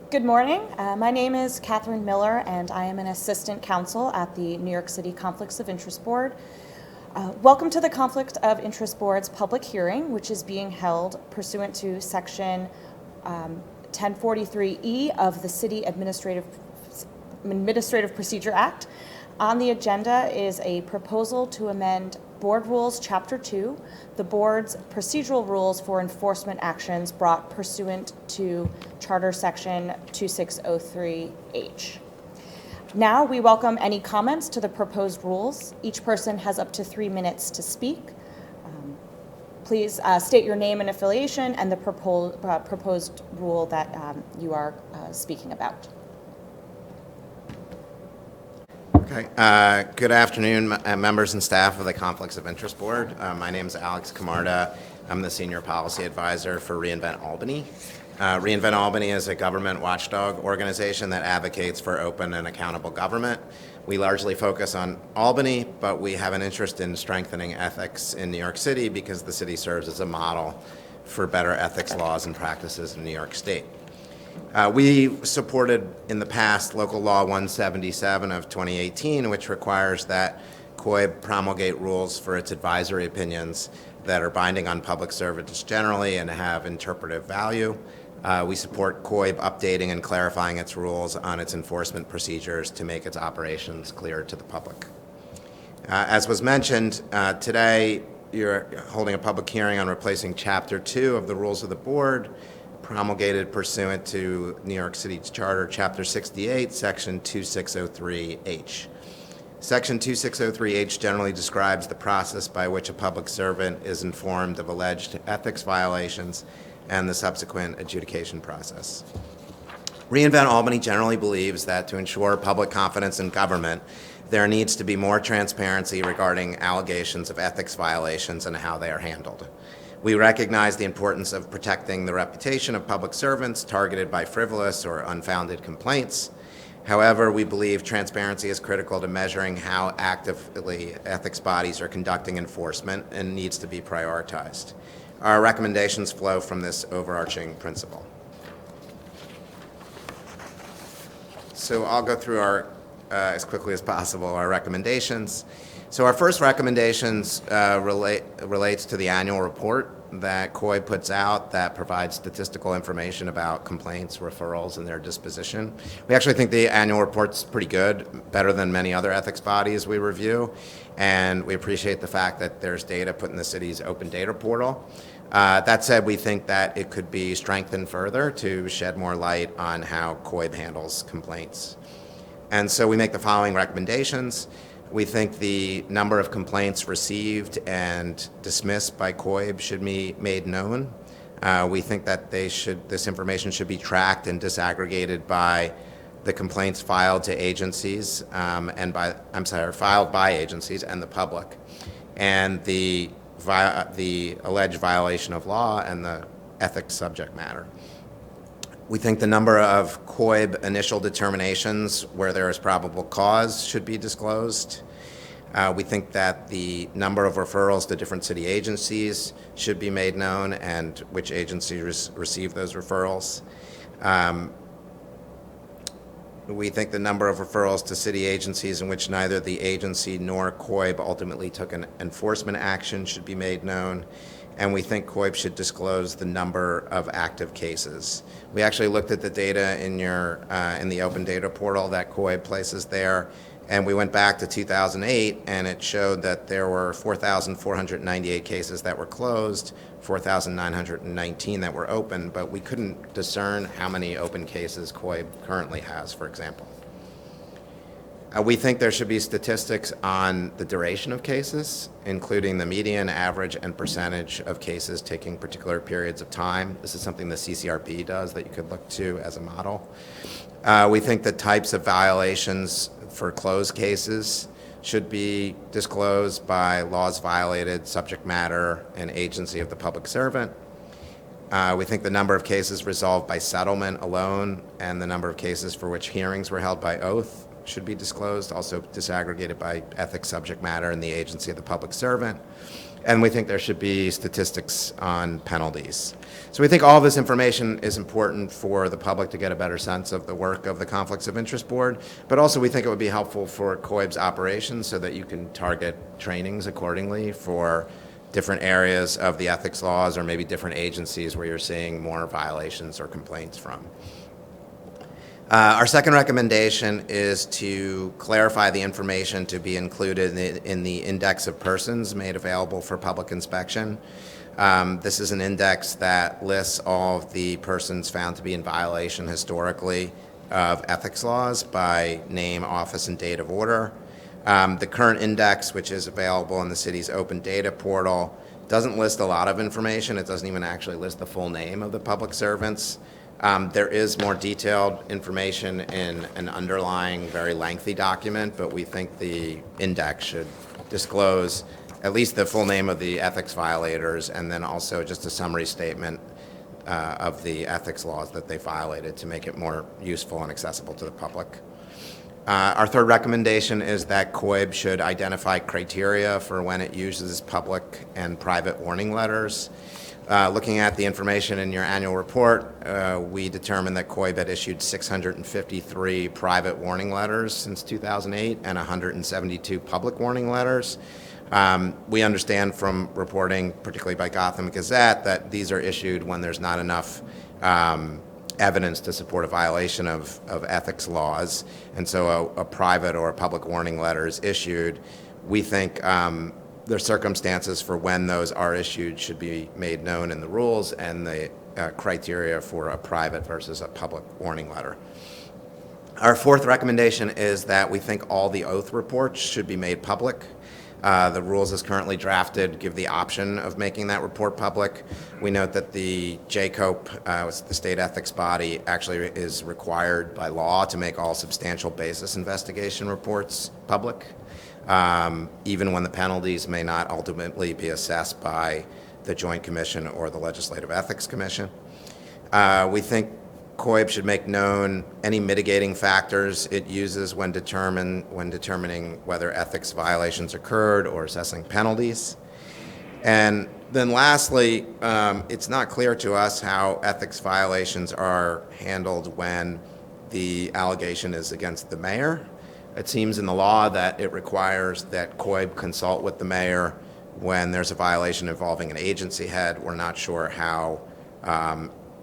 Good morning. My name is Catherine Miller, and I am an assistant counsel at the New York City Conflicts of Interest Board. Welcome to the Conflict of Interest Board's public hearing, which is being held pursuant to Section 1043E of the City Administrative Procedure Act. On the agenda is a proposal to amend Board Rules Chapter 2, the Board's procedural rules for enforcement actions brought pursuant to Charter Section 2603H. Now we welcome any comments to the proposed rules. Each person has up to 3 minutes to speak. Please state your name and affiliation and the proposed rule that you are speaking about. Okay. Good afternoon, members and staff of the Conflicts of Interest Board. My name is Alex Camarda. I'm the Senior Policy Advisor for Reinvent Albany. Reinvent Albany is a government watchdog organization that advocates for open and accountable government. We largely focus on Albany, but we have an interest in strengthening ethics in New York City because the city serves as a model for better ethics laws and practices in New York State. We supported in the past Local Law 177 of 2018, which requires that COIB promulgate rules for its advisory opinions that are binding on public servants generally and have interpretive value. We support COIB updating and clarifying its rules on its enforcement procedures to make its operations clear to the public. As was mentioned, today you're holding a public hearing on replacing Chapter 2 of the Rules of the Board, promulgated pursuant to New York City's Charter, Chapter 68, Section 2603H. Section 2603H generally describes the process by which a public servant is informed of alleged ethics violations and the subsequent adjudication process. Reinvent Albany generally believes that to ensure public confidence in government, there needs to be more transparency regarding allegations of ethics violations and how they are handled. We recognize the importance of protecting the reputation of public servants targeted by frivolous or unfounded complaints. However, we believe transparency is critical to measuring how actively ethics bodies are conducting enforcement and needs to be prioritized. Our recommendations flow from this overarching principle. So I'll go through our, as quickly as possible, our recommendations. So our first recommendations relates to the annual report that COIB puts out that provides statistical information about complaints, referrals, and their disposition. We actually think the annual report's pretty good, better than many other ethics bodies we review, and we appreciate the fact that there's data put in the city's open data portal. That said, we think that it could be strengthened further to shed more light on how COIB handles complaints. And so we make the following recommendations. We think the number of complaints received and dismissed by COIB should be made known. We think that this information should be tracked and disaggregated by the complaints filed to agencies filed by agencies and the public, and the alleged violation of law and the ethics subject matter. We think the number of COIB initial determinations where there is probable cause should be disclosed. We think that the number of referrals to different city agencies should be made known and which agencies receive those referrals. We think the number of referrals to city agencies in which neither the agency nor COIB ultimately took an enforcement action should be made known. And we think COIB should disclose the number of active cases. We actually looked at the data in the open data portal that COIB places there, and we went back to 2008, and it showed that there were 4,498 cases that were closed, 4,919 that were open, but we couldn't discern how many open cases COIB currently has, for example. We think there should be statistics on the duration of cases, including the median, average, and percentage of cases taking particular periods of time. This is something the CCRB does that you could look to as a model. We think the types of violations for closed cases should be disclosed by laws violated, subject matter, and agency of the public servant. We think the number of cases resolved by settlement alone and the number of cases for which hearings were held by oath should be disclosed, also disaggregated by ethics subject matter and the agency of the public servant. And we think there should be statistics on penalties. So we think all this information is important for the public to get a better sense of the work of the Conflicts of Interest Board, but also we think it would be helpful for COIB's operations so that you can target trainings accordingly for different areas of the ethics laws or maybe different agencies where you're seeing more violations or complaints from. Our second recommendation is to clarify the information to be included in the index of persons made available for public inspection. This is an index that lists all of the persons found to be in violation historically of ethics laws by name, office, and date of order. The current index, which is available in the city's open data portal, doesn't list a lot of information. It doesn't even actually list the full name of the public servants. There is more detailed information in an underlying, very lengthy document, but we think the index should disclose at least the full name of the ethics violators and then also just a summary statement of the ethics laws that they violated to make it more useful and accessible to the public. Our third recommendation is that COIB should identify criteria for when it uses public and private warning letters. Looking at the information in your annual report, we determined that COIB had issued 653 private warning letters since 2008 and 172 public warning letters. We understand from reporting, particularly by Gotham Gazette, that these are issued when there's not enough evidence to support a violation of ethics laws, and so a private or a public warning letter is issued. We think the circumstances for when those are issued should be made known in the rules and the criteria for a private versus a public warning letter. Our fourth recommendation is that we think all the oath reports should be made public. The rules as currently drafted give the option of making that report public. We note that the JCOIB, the state ethics body, actually is required by law to make all substantial basis investigation reports public, even when the penalties may not ultimately be assessed by the Joint Commission or the Legislative Ethics Commission. We think COIB should make known any mitigating factors it uses when determining whether ethics violations occurred or assessing penalties. And then lastly, it's not clear to us how ethics violations are handled when the allegation is against the mayor. It seems in the law that it requires that COIB consult with the mayor when there's a violation involving an agency head. We're not sure how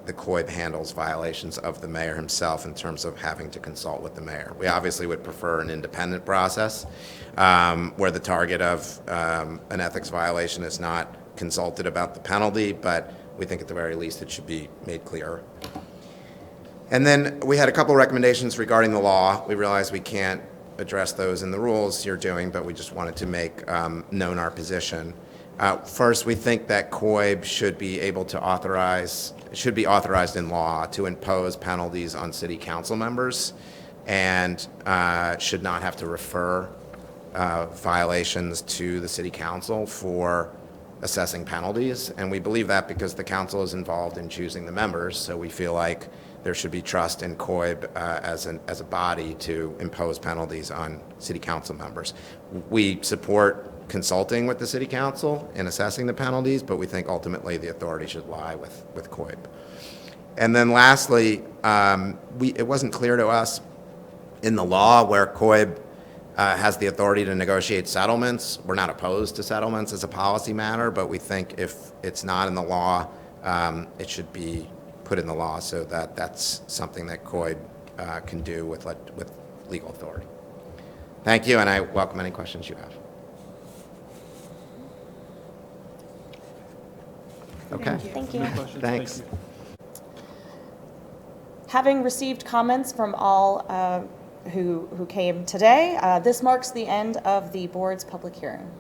the COIB handles violations of the mayor himself in terms of having to consult with the mayor. We obviously would prefer an independent process where the target of an ethics violation is not consulted about the penalty, but we think at the very least it should be made clearer. And then we had a couple recommendations regarding the law. We realize we can't address those in the rules you're doing, but we just wanted to make known our position. First, we think that COIB should be authorized in law to impose penalties on city council members and should not have to refer violations to the city council for assessing penalties. And we believe that because the council is involved in choosing the members, so we feel like there should be trust in COIB as a body to impose penalties on city council members. We support consulting with the city council in assessing the penalties, but we think ultimately the authority should lie with COIB. And then lastly, it wasn't clear to us in the law where COIB has the authority to negotiate settlements. We're not opposed to settlements as a policy matter, but we think if it's not in the law, it should be put in the law so that that's something that COIB can do with legal authority. Thank you, and I welcome any questions you have. Okay. Thank you. Thanks. Having received comments from all who came today, this marks the end of the board's public hearing.